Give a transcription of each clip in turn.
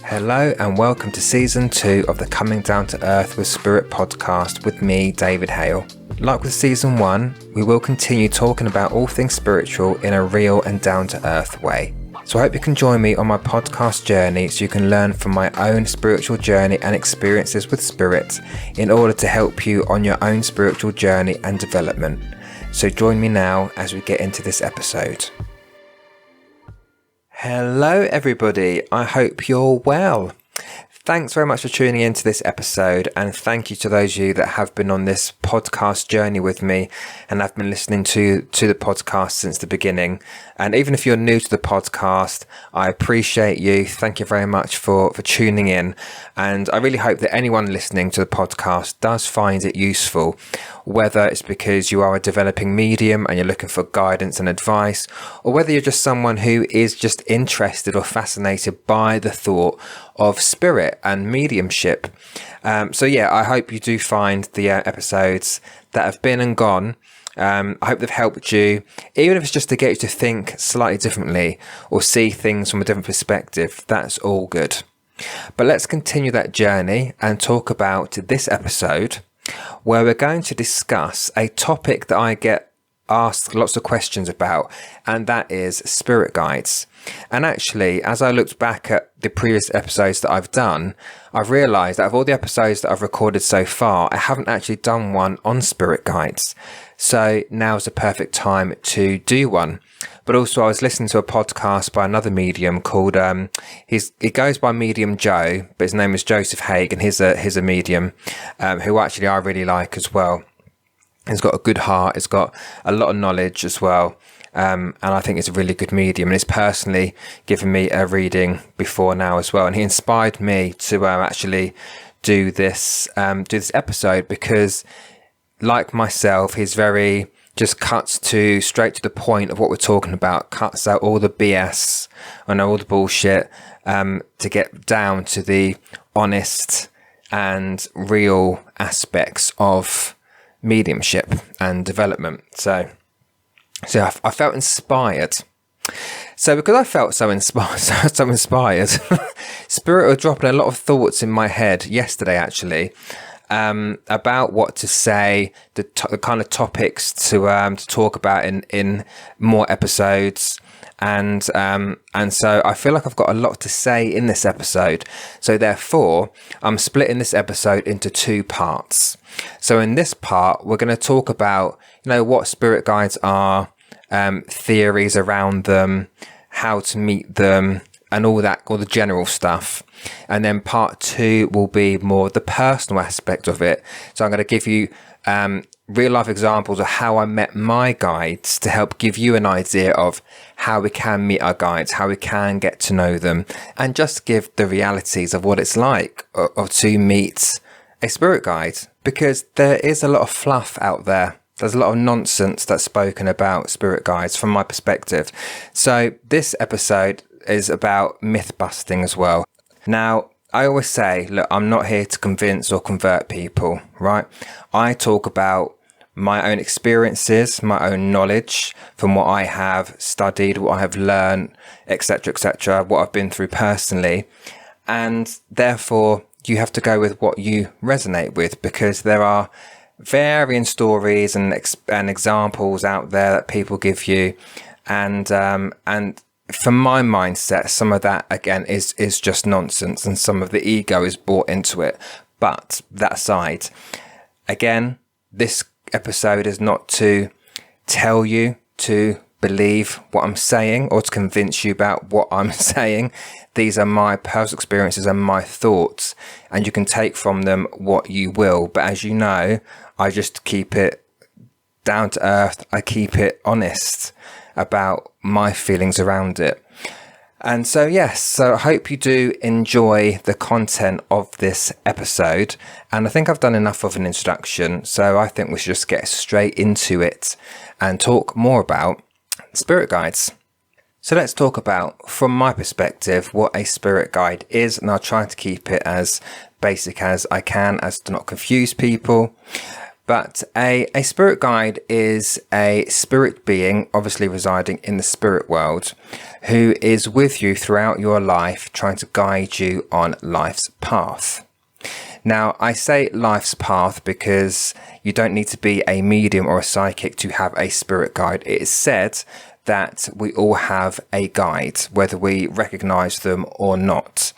Hello and welcome to Season 2 of the Coming Down to Earth with Spirit podcast with me, David Hale. Like with Season 1, we will continue talking about all things spiritual in a real and down-to-earth way. So I hope you can join me on my podcast journey so you can learn from my own spiritual journey and experiences with spirit in order to help you on your own spiritual journey and development. So join me now as we get into this episode. Hello everybody, I hope you're well. Thanks very much for tuning into this episode, and thank you to those of you that have been on this podcast journey with me and have been listening to the podcast since the beginning. And even if you're new to the podcast, I appreciate you. Thank you very much for tuning in. And I really hope that anyone listening to the podcast does find it useful, whether it's because you are a developing medium and you're looking for guidance and advice, or whether you're just someone who is just interested or fascinated by the thought of spirit and mediumship. So yeah, I hope you do find the episodes that have been and gone. I hope they've helped you, even if it's just to get you to think slightly differently or see things from a different perspective. That's all good. But let's continue that journey and talk about this episode, where we're going to discuss a topic that I get asked lots of questions about, and that is spirit guides. And actually, as I looked back at the previous episodes that I've done, I've realised that of all the episodes that I've recorded so far, I haven't actually done one on spirit guides. So now is the perfect time to do one. But also I was listening to a podcast by another medium called, he goes by Medium Joe, but his name is Joseph Haig, and he's a medium who actually I really like as well. He's got a good heart, he's got a lot of knowledge as well. And I think it's a really good medium, and he's personally given me a reading before now as well. And he inspired me to actually do this episode because, like myself, he's very just cuts straight to the point of what we're talking about, cuts out all the BS and all the bullshit to get down to the honest and real aspects of mediumship and development. So I felt inspired. So because I felt so inspired, Spirit were dropping a lot of thoughts in my head yesterday, actually, about what to say, the kind of topics to talk about in more episodes. And so I feel like I've got a lot to say in this episode. So therefore, I'm splitting this episode into two parts. So in this part, we're going to talk about, what spirit guides are, theories around them, how to meet them, and all the general stuff. And then part 2 will be more the personal aspect of it. So I'm going to give you real life examples of how I met my guides to help give you an idea of how we can meet our guides, how we can get to know them, and just give the realities of what it's like or to meet a spirit guide, because there is a lot of fluff out there. There's a lot of nonsense that's spoken about spirit guides from my perspective. So this episode is about myth busting as well. Now, I always say, look, I'm not here to convince or convert people, right? I talk about my own experiences, my own knowledge from what I have studied, what I have learned, etc., what I've been through personally. And therefore, you have to go with what you resonate with, because there are varying stories and examples out there that people give you. And from my mindset, some of that, again, is just nonsense, and some of the ego is brought into it. But that aside, again, this episode is not to tell you to believe what I'm saying or to convince you about what I'm saying. These are my personal experiences and my thoughts, and you can take from them what you will. But as you know, I just keep it down to earth. I keep it honest about my feelings around it. And so, yes, so I hope you do enjoy the content of this episode. And I think I've done enough of an introduction, so I think we should just get straight into it and talk more about spirit guides. So let's talk about, from my perspective, what a spirit guide is, and I'll try to keep it as basic as I can, as to not confuse people. But a spirit guide is a spirit being, obviously residing in the spirit world, who is with you throughout your life, trying to guide you on life's path. Now, I say life's path because you don't need to be a medium or a psychic to have a spirit guide. It is said that we all have a guide, whether we recognize them or not.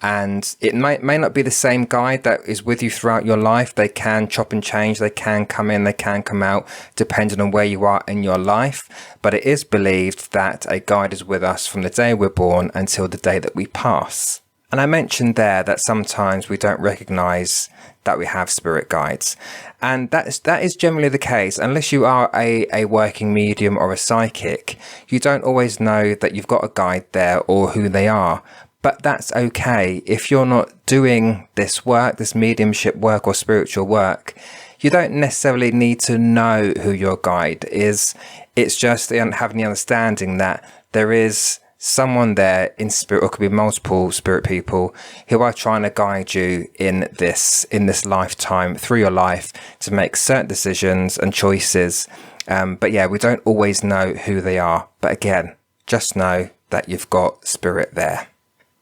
And it may not be the same guide that is with you throughout your life. They can chop and change. They can come in, they can come out, depending on where you are in your life. But it is believed that a guide is with us from the day we're born until the day that we pass. And I mentioned there that sometimes we don't recognize that we have spirit guides. And that is generally the case. Unless you are a working medium or a psychic, you don't always know that you've got a guide there or who they are. But that's okay. If you're not doing this work, this mediumship work or spiritual work, you don't necessarily need to know who your guide is. It's just having the understanding that there is someone there in spirit, or could be multiple spirit people who are trying to guide you in this lifetime, through your life, to make certain decisions and choices. But yeah, we don't always know who they are. But again, just know that you've got spirit there.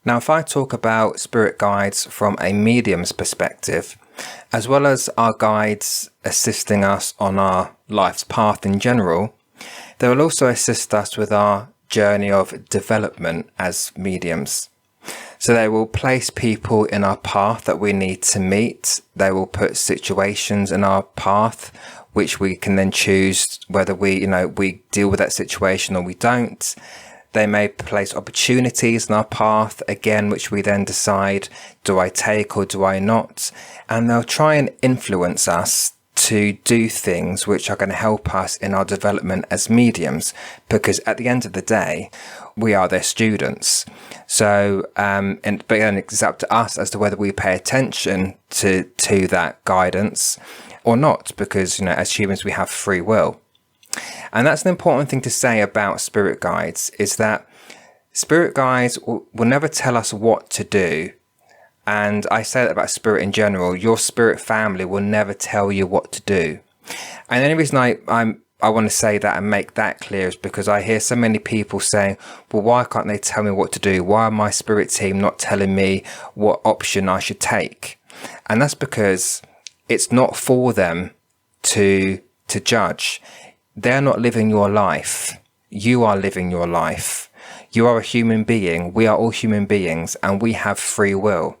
Now, if I talk about spirit guides from a medium's perspective, as well as our guides assisting us on our life's path in general, they will also assist us with our journey of development as mediums. So they will place people in our path that we need to meet. They will put situations in our path which we can then choose whether we deal with that situation or we don't. They may place opportunities in our path, again, which we then decide, do I take or do I not? And they'll try and influence us to do things which are going to help us in our development as mediums, because at the end of the day, we are their students. So, but then it's up to us as to whether we pay attention to that guidance or not, because, as humans, we have free will. And that's an important thing to say about spirit guides, is that spirit guides will never tell us what to do. And I say that about spirit in general. Your spirit family will never tell you what to do. And the only reason I want to say that and make that clear is because I hear so many people saying, well, why can't they tell me what to do? Why are my spirit team not telling me what option I should take? And that's because it's not for them to judge. They're not living your life. You are living your life. You are a human being. We are all human beings, and we have free will.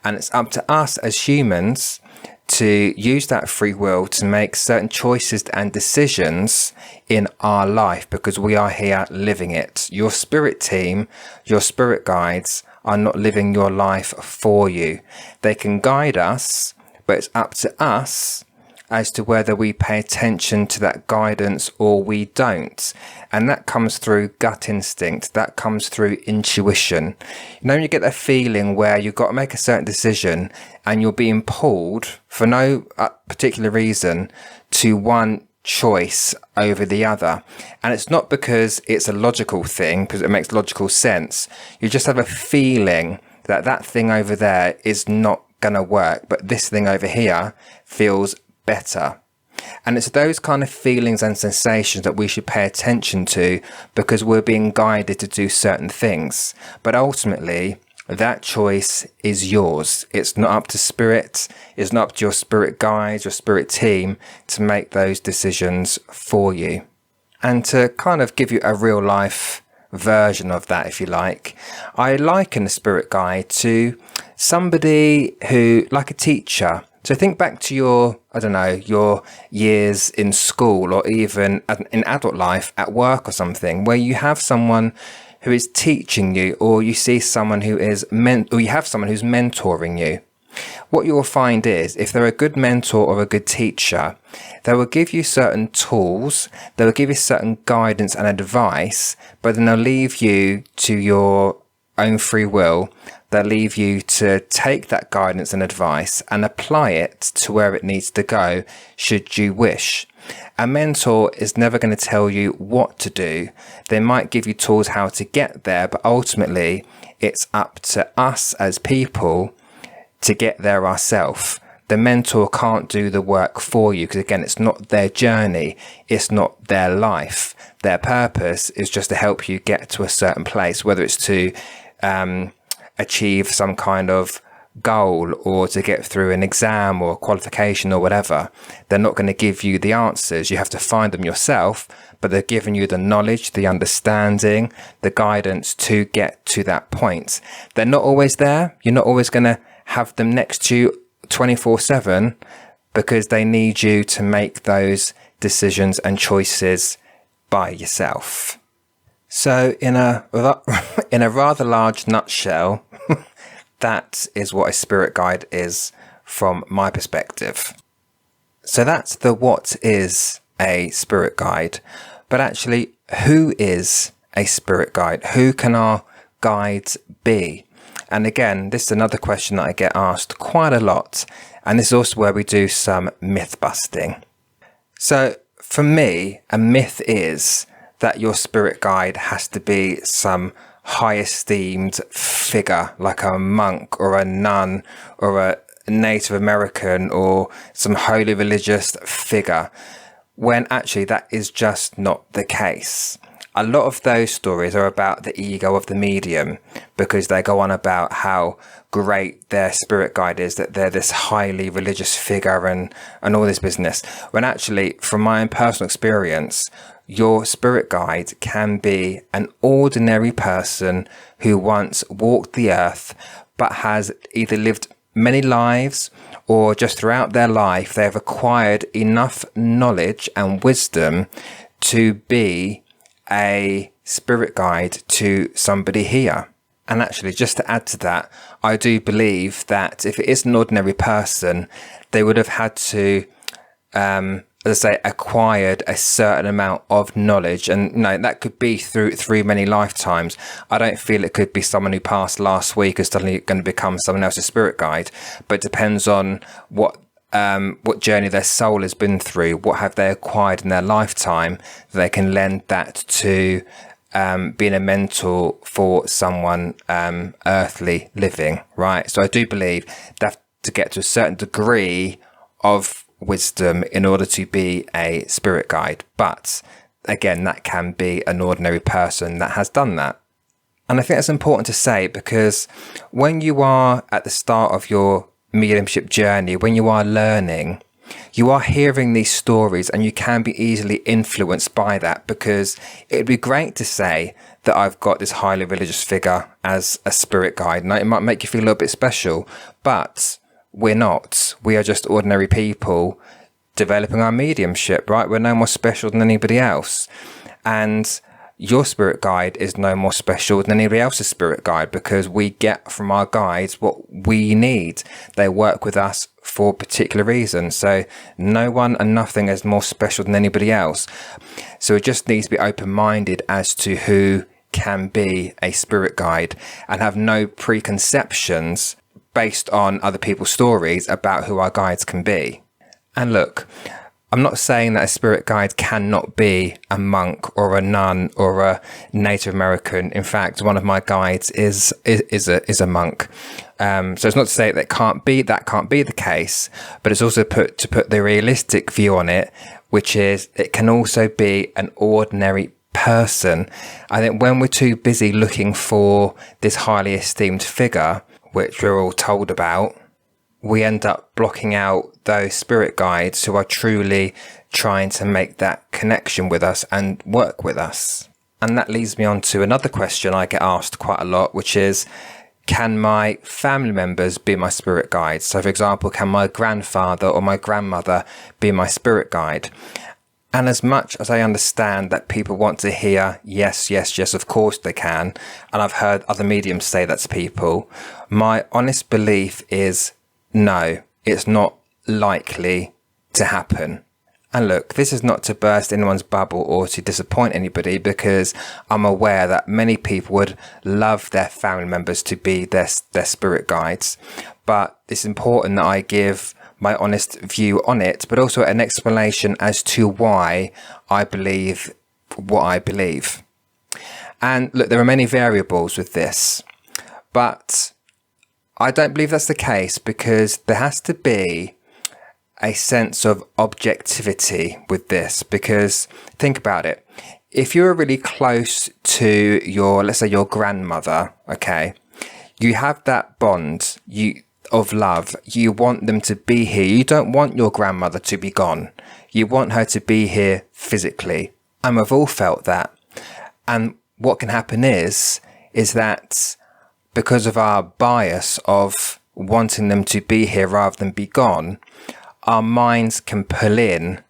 And it's up to us as humans to use that free will to make certain choices and decisions in our life, because we are here living it. Your spirit team, your spirit guides are not living your life for you. They can guide us, but it's up to us as to whether we pay attention to that guidance or we don't. And that comes through gut instinct. That comes through intuition. When you get that feeling where you've got to make a certain decision and you're being pulled for no particular reason to one choice over the other. And it's not because it's a logical thing, because it makes logical sense. You just have a feeling that that thing over there is not going to work, but this thing over here feels better. And it's those kind of feelings and sensations that we should pay attention to, because we're being guided to do certain things. But ultimately, that choice is yours. It's not up to spirit. It's not up to your spirit guides, your spirit team to make those decisions for you. And to kind of give you a real life version of that, if you like, I liken a spirit guide to somebody who, like a teacher. So think back to your years in school, or even in adult life at work or something, where you have someone who is teaching you, or you see someone who is or you have someone who's mentoring you. What you will find is, if they're a good mentor or a good teacher, they will give you certain tools, they will give you certain guidance and advice, but then they'll leave you to your own free will. They'll leave you to take that guidance and advice and apply it to where it needs to go, should you wish. A mentor is never going to tell you what to do. They might give you tools how to get there, but ultimately it's up to us as people to get there ourselves, the mentor can't do the work for you, because again, it's not their journey, it's not their life. Their purpose is just to help you get to a certain place, whether it's to achieve some kind of goal or to get through an exam or a qualification or whatever. They're not going to give you the answers. You have to find them yourself, but they're giving you the knowledge, the understanding, the guidance to get to that point. They're not always there. You're not always going to have them next to you 24/7, because they need you to make those decisions and choices by yourself. So in a rather large nutshell, that is what a spirit guide is from my perspective. So that's the what is a spirit guide. But actually, who is a spirit guide? Who can our guides be? And again, this is another question that I get asked quite a lot. And this is also where we do some myth busting. So for me, a myth is that your spirit guide has to be some high esteemed figure, like a monk or a nun or a Native American or some holy religious figure, when actually that is just not the case. A lot of those stories are about the ego of the medium, because they go on about how great their spirit guide is, that they're this highly religious figure and all this business. When actually, from my own personal experience, your spirit guide can be an ordinary person who once walked the earth, but has either lived many lives, or just throughout their life, they have acquired enough knowledge and wisdom to be a spirit guide to somebody here. And actually, just to add to that, I do believe that if it is an ordinary person, they would have had to, as I say, acquired a certain amount of knowledge. And no, that could be through many lifetimes. I don't feel it could be someone who passed last week is suddenly going to become someone else's spirit guide. But it depends on what journey their soul has been through, what have they acquired in their lifetime, they can lend that to being a mentor for someone earthly living, right? So I do believe they have to get to a certain degree of wisdom in order to be a spirit guide. But again, that can be an ordinary person that has done that. And I think that's important to say, because when you are at the start of your mediumship journey, when you are learning, you are hearing these stories and you can be easily influenced by that, because it'd be great to say that I've got this highly religious figure as a spirit guide, and it might make you feel a little bit special, but we're not. We are just ordinary people developing our mediumship, right? We're no more special than anybody else. And your spirit guide is no more special than anybody else's spirit guide, because we get from our guides what we need. They work with us for particular reasons. So no one and nothing is more special than anybody else. So it just needs to be open-minded as to who can be a spirit guide, and have no preconceptions based on other people's stories about who our guides can be. And look, I'm not saying that a spirit guide cannot be a monk or a nun or a Native American. In fact, one of my guides is a monk. So it's not to say that can't be the case, but it's also to put the realistic view on it, which is it can also be an ordinary person. I think when we're too busy looking for this highly esteemed figure, which we're all told about, we end up blocking out those spirit guides who are truly trying to make that connection with us and work with us. And that leads me on to another question I get asked quite a lot, which is, can my family members be my spirit guides? So for example, can my grandfather or my grandmother be my spirit guide? And as much as I understand that people want to hear, yes, of course they can, and I've heard other mediums say that to people, my honest belief is no, it's not likely to happen. And look, this is not to burst anyone's bubble or to disappoint anybody, because I'm aware that many people would love their family members to be their spirit guides. But it's important that I give my honest view on it, but also an explanation as to why I believe what I believe. And look, there are many variables with this, but I don't believe that's the case, because there has to be a sense of objectivity with this, because think about it. If you're really close to let's say your grandmother, okay, you have that bond of love. You want them to be here. You don't want your grandmother to be gone. You want her to be here physically. And we've all felt that. And what can happen is that because of our bias of wanting them to be here rather than be gone, our minds can pull in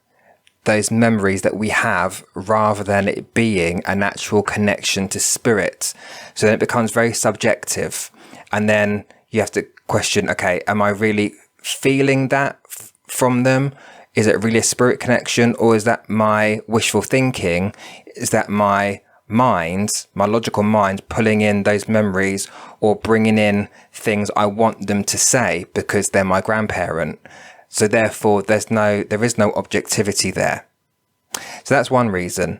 those memories that we have rather than it being a natural connection to spirit. So then it becomes very subjective. And then you have to question, okay, am I really feeling that from them? Is it really a spirit connection, or is that my wishful thinking? Is that my mind, my logical mind, pulling in those memories or bringing in things I want them to say because they're my grandparent? So therefore, there is no objectivity there. So that's one reason.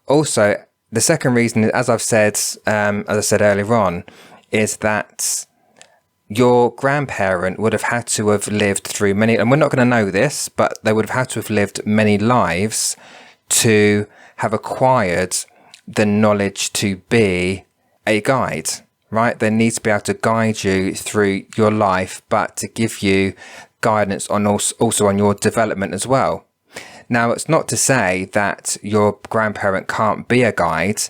Also, the second reason, as I said earlier on, is that your grandparent would have had to have lived through many, and we're not going to know this, but they would have had to have lived many lives to have acquired the knowledge to be a guide, right? They need to be able to guide you through your life, but to give you guidance on also on your development as well. Now, it's not to say that your grandparent can't be a guide,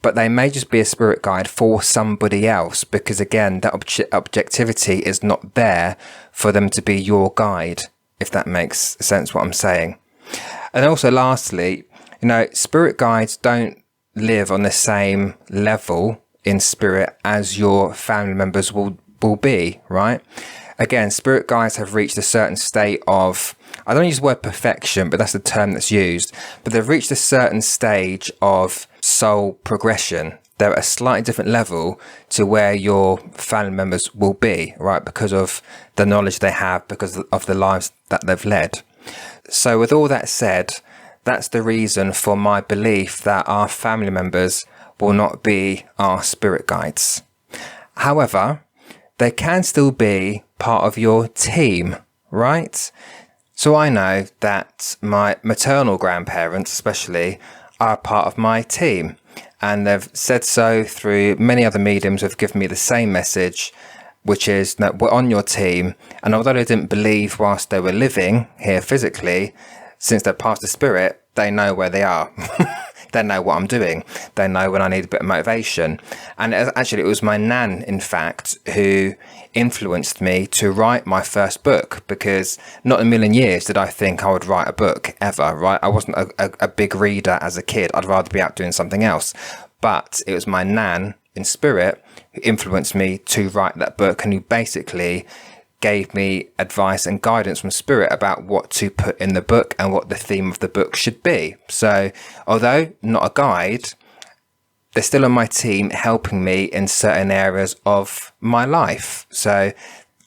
but they may just be a spirit guide for somebody else, because again, that objectivity is not there for them to be your guide, if that makes sense what I'm saying. And also lastly, spirit guides don't live on the same level in spirit as your family members will be, right? Again, spirit guides have reached a certain state of, I don't use the word perfection, but that's the term that's used, but they've reached a certain stage of soul progression. They're at a slightly different level to where your family members will be, right? Because of the knowledge they have, because of the lives that they've led. So with all that said, that's the reason for my belief that our family members will not be our spirit guides. However, they can still be part of your team, right? So I know that my maternal grandparents especially are part of my team, and they've said so through many other mediums who have given me the same message, which is that we're on your team. And although they didn't believe whilst they were living here physically, since they're past the spirit, they know where they are. They know what I'm doing. They know when I need a bit of motivation. And actually, it was my nan, in fact, who influenced me to write my first book, because not in a million years did I think I would write a book ever, right? I wasn't a big reader as a kid. I'd rather be out doing something else. But it was my nan in spirit who influenced me to write that book, and who basically gave me advice and guidance from spirit about what to put in the book and what the theme of the book should be. So although not a guide, they're still on my team helping me in certain areas of my life. So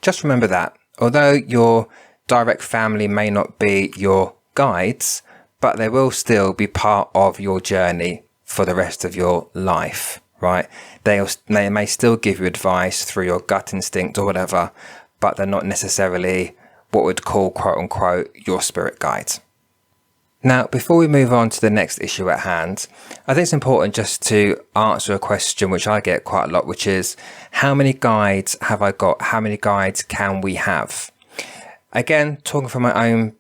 just remember that. Although your direct family may not be your guides, but they will still be part of your journey for the rest of your life, right? They may still give you advice through your gut instinct or whatever, but they're not necessarily what we'd call, quote unquote, your spirit guide. Now, before we move on to the next issue at hand, I think it's important just to answer a question which I get quite a lot, which is, how many guides have I got? How many guides can we have? Again, talking from my own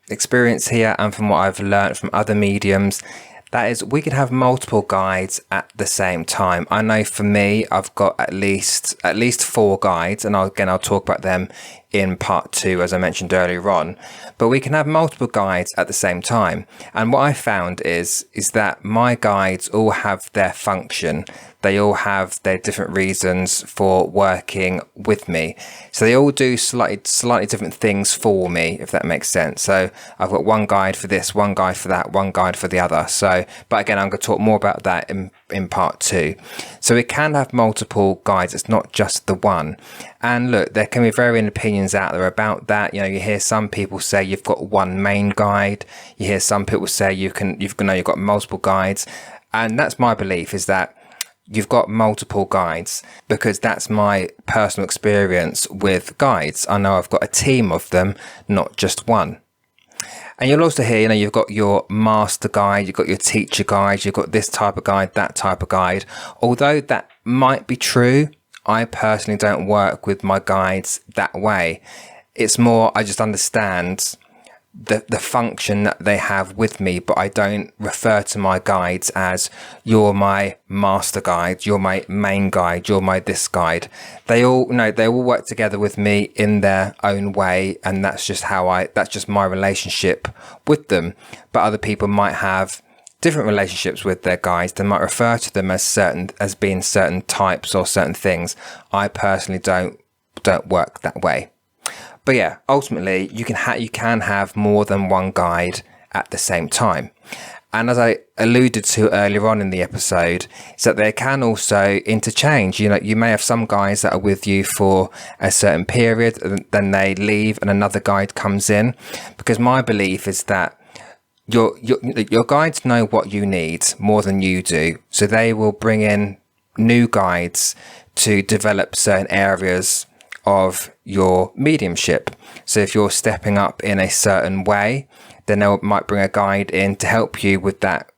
experience here and from what I've learned from other mediums, that is, we could have multiple guides at the same time. I know for me, I've got at least 4 guides, and I'll talk about them in part 2, as I mentioned earlier on. But we can have multiple guides at the same time. And what I found is that my guides all have their function. They all have their different reasons for working with me. So they all do slightly different things for me, if that makes sense. So I've got one guide for this, one guide for that, one guide for the other. So, but again, I'm going to talk more about that in part 2. So we can have multiple guides. It's not just the one. And look, there can be varying opinions out there about that. You hear some people say you've got one main guide. You hear some people say you've got multiple guides. And that's my belief, is that you've got multiple guides, because that's my personal experience with guides. I know I've got a team of them, not just one. And you'll also hear, you've got your master guide, you've got your teacher guide, you've got this type of guide, that type of guide. Although that might be true, I personally don't work with my guides that way. It's more, I just understand the function that they have with me, but I don't refer to my guides as you're my master guide, you're my main guide, you're my this guide. They all work together with me in their own way, and that's just my relationship with them. But other people might have different relationships with their guides. They might refer to them as being certain types or certain things. I personally don't work that way. But yeah, ultimately, you can have more than one guide at the same time. And as I alluded to earlier on in the episode, is that they can also interchange. You may have some guides that are with you for a certain period, and then they leave and another guide comes in. Because my belief is that your guides know what you need more than you do. So they will bring in new guides to develop certain areas of your mediumship. So if you're stepping up in a certain way, then they might bring a guide in to help you with that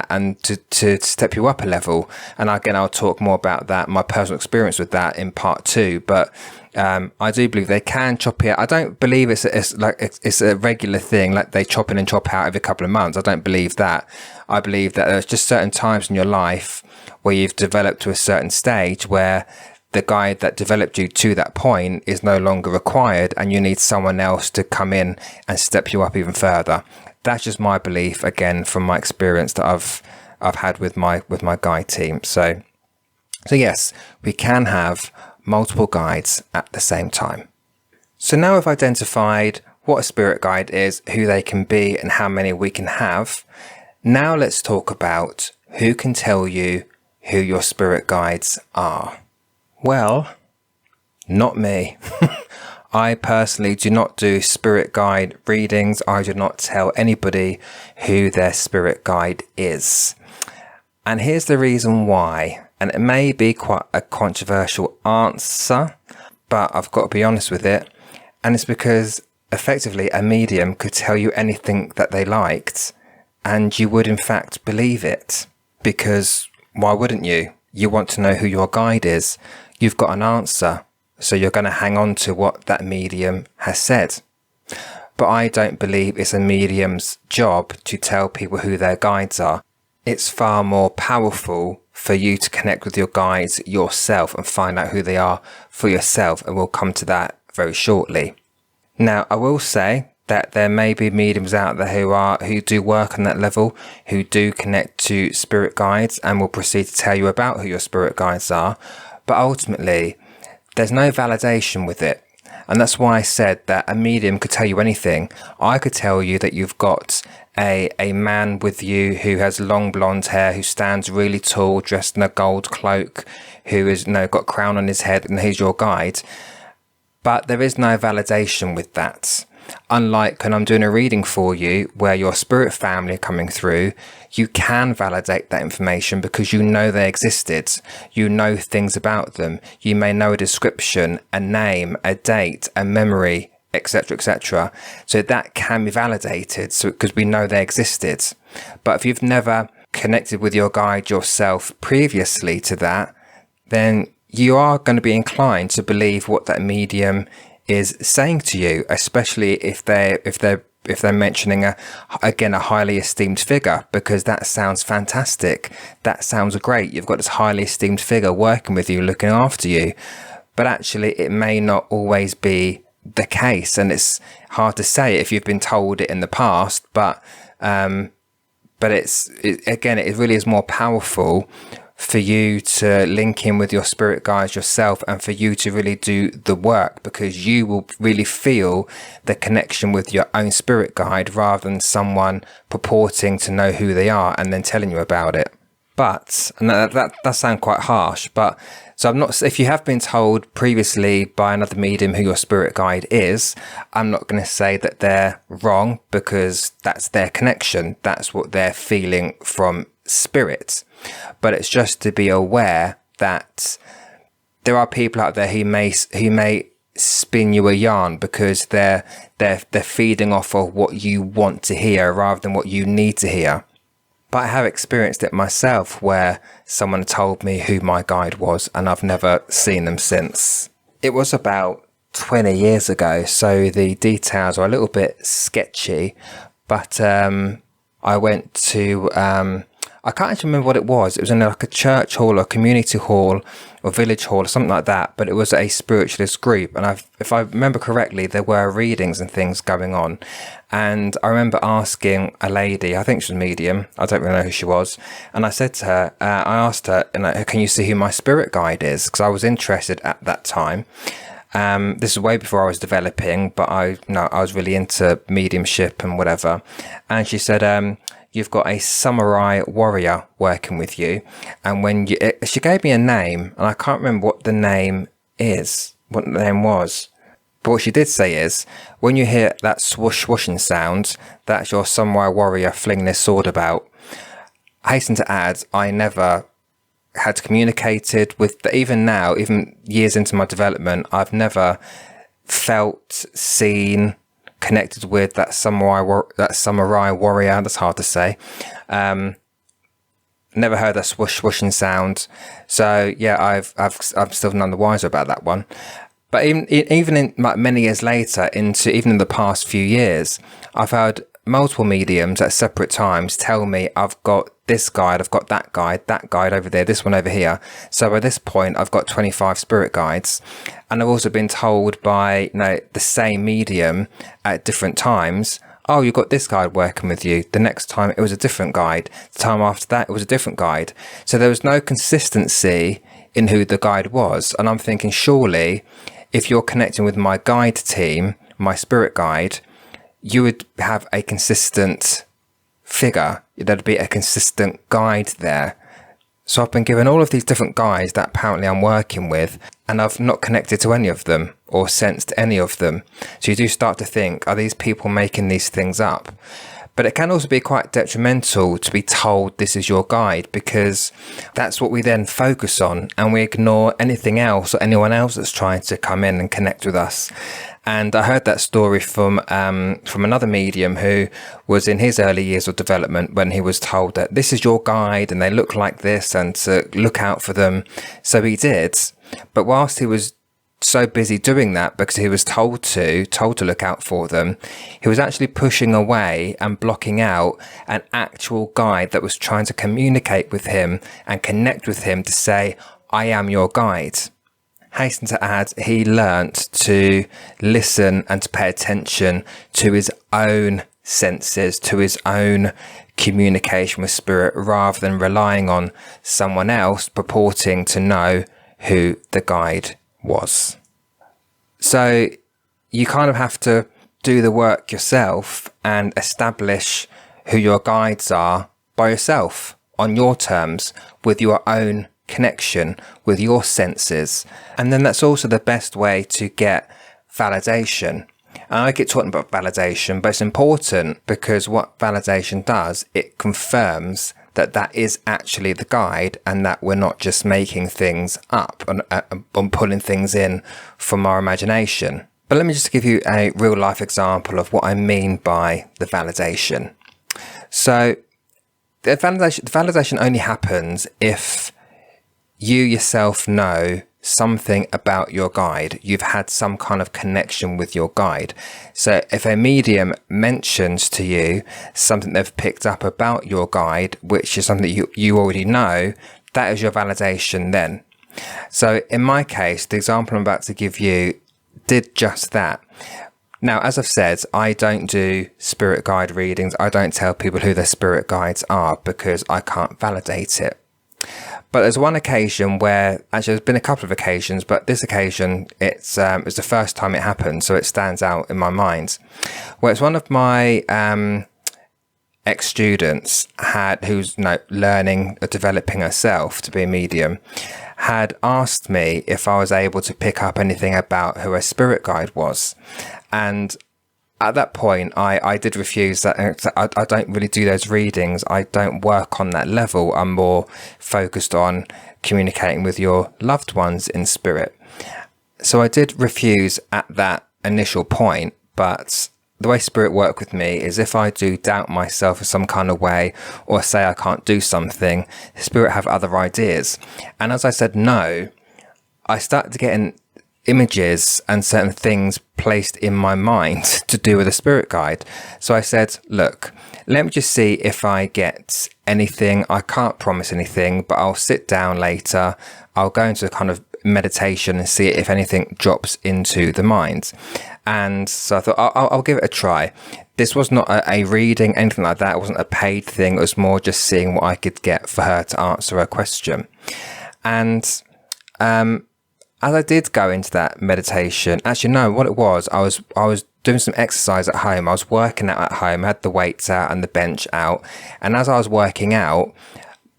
and to step you up a level. And again, I'll talk more about that, my personal experience with that, in part 2. But I do believe they can chop it. I don't believe it's a regular thing, like they chop in and chop out every couple of months. I don't believe that. I believe that there's just certain times in your life where you've developed to a certain stage where the guide that developed you to that point is no longer required, and you need someone else to come in and step you up even further. That's just my belief, again, from my experience that I've had with my guide team. So yes, we can have multiple guides at the same time. So now we've identified what a spirit guide is, who they can be, and how many we can have. Now let's talk about who can tell you who your spirit guides are. Well, not me. I personally do not do spirit guide readings. I do not tell anybody who their spirit guide is. And here's the reason why. And it may be quite a controversial answer, but I've got to be honest with it. And it's because effectively a medium could tell you anything that they liked, and you would in fact believe it. Because why wouldn't you? You want to know who your guide is. You've got an answer, so you're going to hang on to what that medium has said. But I don't believe it's a medium's job to tell people who their guides are. It's far more powerful for you to connect with your guides yourself and find out who they are for yourself, and we'll come to that very shortly. Now, I will say that there may be mediums out there who do work on that level, who do connect to spirit guides, and will proceed to tell you about who your spirit guides are. But ultimately, there's no validation with it. And that's why I said that a medium could tell you anything. I could tell you that you've got a man with you who has long blonde hair, who stands really tall, dressed in a gold cloak, who has got a crown on his head, and he's your guide. But there is no validation with that. Unlike when I'm doing a reading for you, where your spirit family are coming through, you can validate that information because you know they existed. You know things about them. You may know a description, a name, a date, a memory, etc., etc. So that can be validated because we know they existed. But if you've never connected with your guide yourself previously to that, then you are going to be inclined to believe what that medium is saying to you, especially if they're mentioning a highly esteemed figure, because that sounds fantastic. That sounds great. You've got this highly esteemed figure working with you, looking after you. But actually, it may not always be the case, and it's hard to say if you've been told it in the past. But it really is more powerful for you to link in with your spirit guides yourself, and for you to really do the work, because you will really feel the connection with your own spirit guide rather than someone purporting to know who they are and then telling you about it. But, and that does sound quite harsh, but so I'm not, if you have been told previously by another medium who your spirit guide is, I'm not going to say that they're wrong, because that's their connection. That's what they're feeling from spirit, but it's just to be aware that there are people out there who may spin you a yarn because they're feeding off of what you want to hear rather than what you need to hear. But I have experienced it myself where someone told me who my guide was and I've never seen them since. It was about 20 years ago, so the details are a little bit sketchy, but I went to, I can't actually remember what it was. It was in like a church hall or community hall or village hall or something like that, but it was a spiritualist group. And if I remember correctly, there were readings and things going on. And I remember asking a lady, I think she was medium, I don't really know who she was. And I said to her, I asked her, can you see who my spirit guide is? Because I was interested at that time. This is way before I was developing, but I was really into mediumship and whatever. And she said, you've got a samurai warrior working with you. And she gave me a name, and I can't remember what the name was. But what she did say is, when you hear that swoosh swooshing sound, that's your samurai warrior flinging his sword about. I hasten to add, I never had communicated with, even now, even years into my development, I've never felt, seen, connected with that samurai warrior. That's hard to say. Never heard that swoosh swooshing sound. So yeah, I'm still none the wiser about that one. But even in like many years later, even in the past few years, I've heard multiple mediums at separate times tell me I've got this guide, I've got that guide over there, this one over here. So by this point, I've got 25 spirit guides. And I've also been told by the same medium at different times, oh, you've got this guide working with you. The next time it was a different guide. The time after that, it was a different guide. So there was no consistency in who the guide was. And I'm thinking, surely, if you're connecting with my guide team, my spirit guide, you would have a consistent figure. There'd be a consistent guide there. So I've been given all of these different guides that apparently I'm working with, and I've not connected to any of them or sensed any of them. So you do start to think, are these people making these things up? But it can also be quite detrimental to be told this is your guide, because that's what we then focus on, and we ignore anything else or anyone else that's trying to come in and connect with us. And I heard that story from another medium who was in his early years of development, when he was told that this is your guide and they look like this and to look out for them. So he did. But whilst he was so busy doing that, because he was told to look out for them, he was actually pushing away and blocking out an actual guide that was trying to communicate with him and connect with him to say, I am your guide. Hasten to add, he learnt to listen and to pay attention to his own senses, to his own communication with spirit, rather than relying on someone else purporting to know who the guide was. So you kind of have to do the work yourself and establish who your guides are by yourself, on your terms, with your own connection, with your senses. And then that's also the best way to get validation. And I keep talking about validation, but it's important because what validation does, it confirms that that is actually the guide, and that we're not just making things up and pulling things in from our imagination. But let me just give you a real life example of what I mean by the validation. So the validation only happens if you yourself know something about your guide. You've had some kind of connection with your guide. So if a medium mentions to you something they've picked up about your guide, which is something that you already know, that is your validation then. So in my case, the example I'm about to give you did just that. Now, as I've said, I don't do spirit guide readings. I don't tell people who their spirit guides are because I can't validate it. But there's one occasion where, actually there's been a couple of occasions, but this occasion, it's the first time it happened, so it stands out in my mind. Where it's one of my ex-students who's learning or developing herself to be a medium, had asked me if I was able to pick up anything about who her spirit guide was. And at that point, I did refuse that. I don't really do those readings. I don't work on that level. I'm more focused on communicating with your loved ones in spirit. So I did refuse at that initial point, but the way spirit work with me is if I do doubt myself in some kind of way or say I can't do something, spirit have other ideas. And as I said no, I started getting images and certain things placed in my mind to do with a spirit guide. So I said, look, let me just see if I get anything. I can't promise anything, but I'll sit down later. I'll go into a kind of meditation and see if anything drops into the mind. And so I thought, I'll give it a try. This was not a reading, anything like that. It wasn't a paid thing. It was more just seeing what I could get for her to answer her question. And as I did go into that meditation, actually, no, what it was, I was doing some exercise at home. I was working out at home, I had the weights out and the bench out. And as I was working out,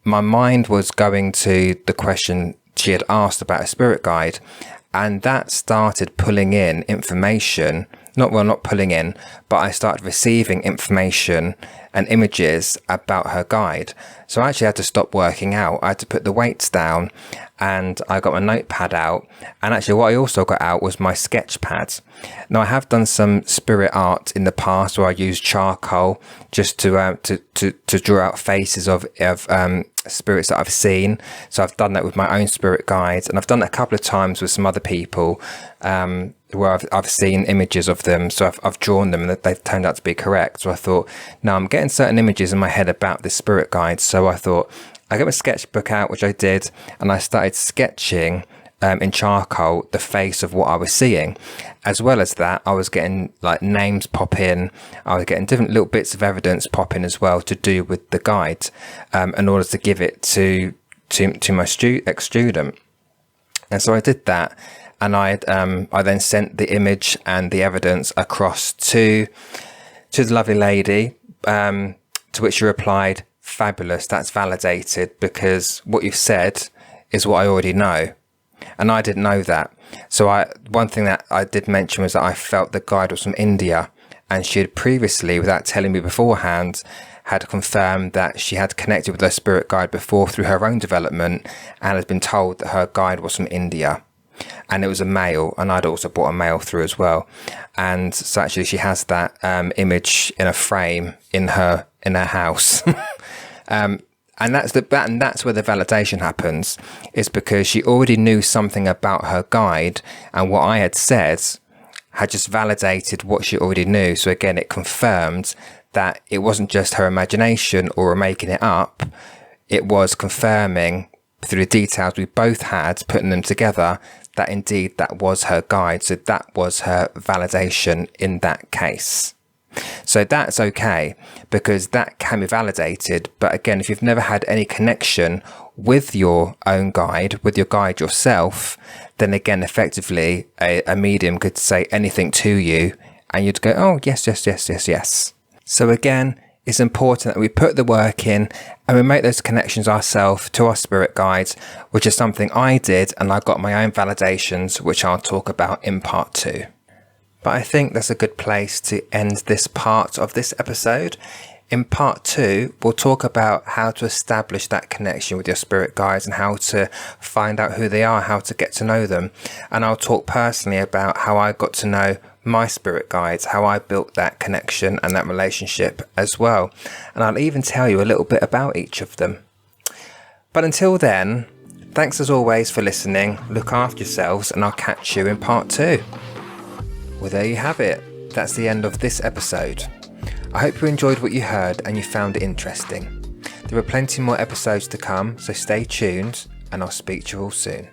my mind was going to the question she had asked about a spirit guide. And that started pulling in information, not pulling in, but I started receiving information and images about her guide. So I actually had to stop working out. I had to put the weights down and I got my notepad out. And actually what I also got out was my sketch pad. Now I have done some spirit art in the past where I used charcoal just to draw out faces of spirits that I've seen. So I've done that with my own spirit guides, and I've done that a couple of times with some other people where I've seen images of them. So I've drawn them and they've turned out to be correct. So I thought, no, I'm getting certain images in my head about this spirit guide. So I thought I get my sketchbook out, which I did, and I started sketching in charcoal the face of what I was seeing. As well as that, I was getting like names pop in. I was getting different little bits of evidence pop in as well to do with the guide, in order to give it to my ex-student. And so I did that, and I then sent the image and the evidence across to the lovely lady, to which she replied, "Fabulous, that's validated, because what you've said is what I already know." And I didn't know that. So one thing that I did mention was that I felt the guide was from India, and she had previously, without telling me beforehand, had confirmed that she had connected with her spirit guide before through her own development, and had been told that her guide was from India. And it was a male, and I'd also brought a male through as well. And so actually she has that image in a frame in her house. And that's where the validation happens, is because she already knew something about her guide, and what I had said had just validated what she already knew. So again, it confirmed that it wasn't just her imagination or making it up. It was confirming through the details we both had, putting them together, that indeed that was her guide. So that was her validation in that case. So that's okay, because that can be validated. But again, if you've never had any connection with your own guide, with your guide yourself, then again, effectively, a medium could say anything to you and you'd go, oh, yes, yes, yes, yes, yes. So again, it's important that we put the work in and we make those connections ourselves to our spirit guides, which is something I did, and I got my own validations, which I'll talk about in part 2. But I think that's a good place to end this part of this episode. In part 2, we'll talk about how to establish that connection with your spirit guides and how to find out who they are, how to get to know them. And I'll talk personally about how I got to know my spirit guides, how I built that connection and that relationship as well. And I'll even tell you a little bit about each of them. But until then, thanks as always for listening. Look after yourselves, and I'll catch you in part 2. Well, there you have it. That's the end of this episode. I hope you enjoyed what you heard and you found it interesting. There are plenty more episodes to come, so stay tuned, and I'll speak to you all soon.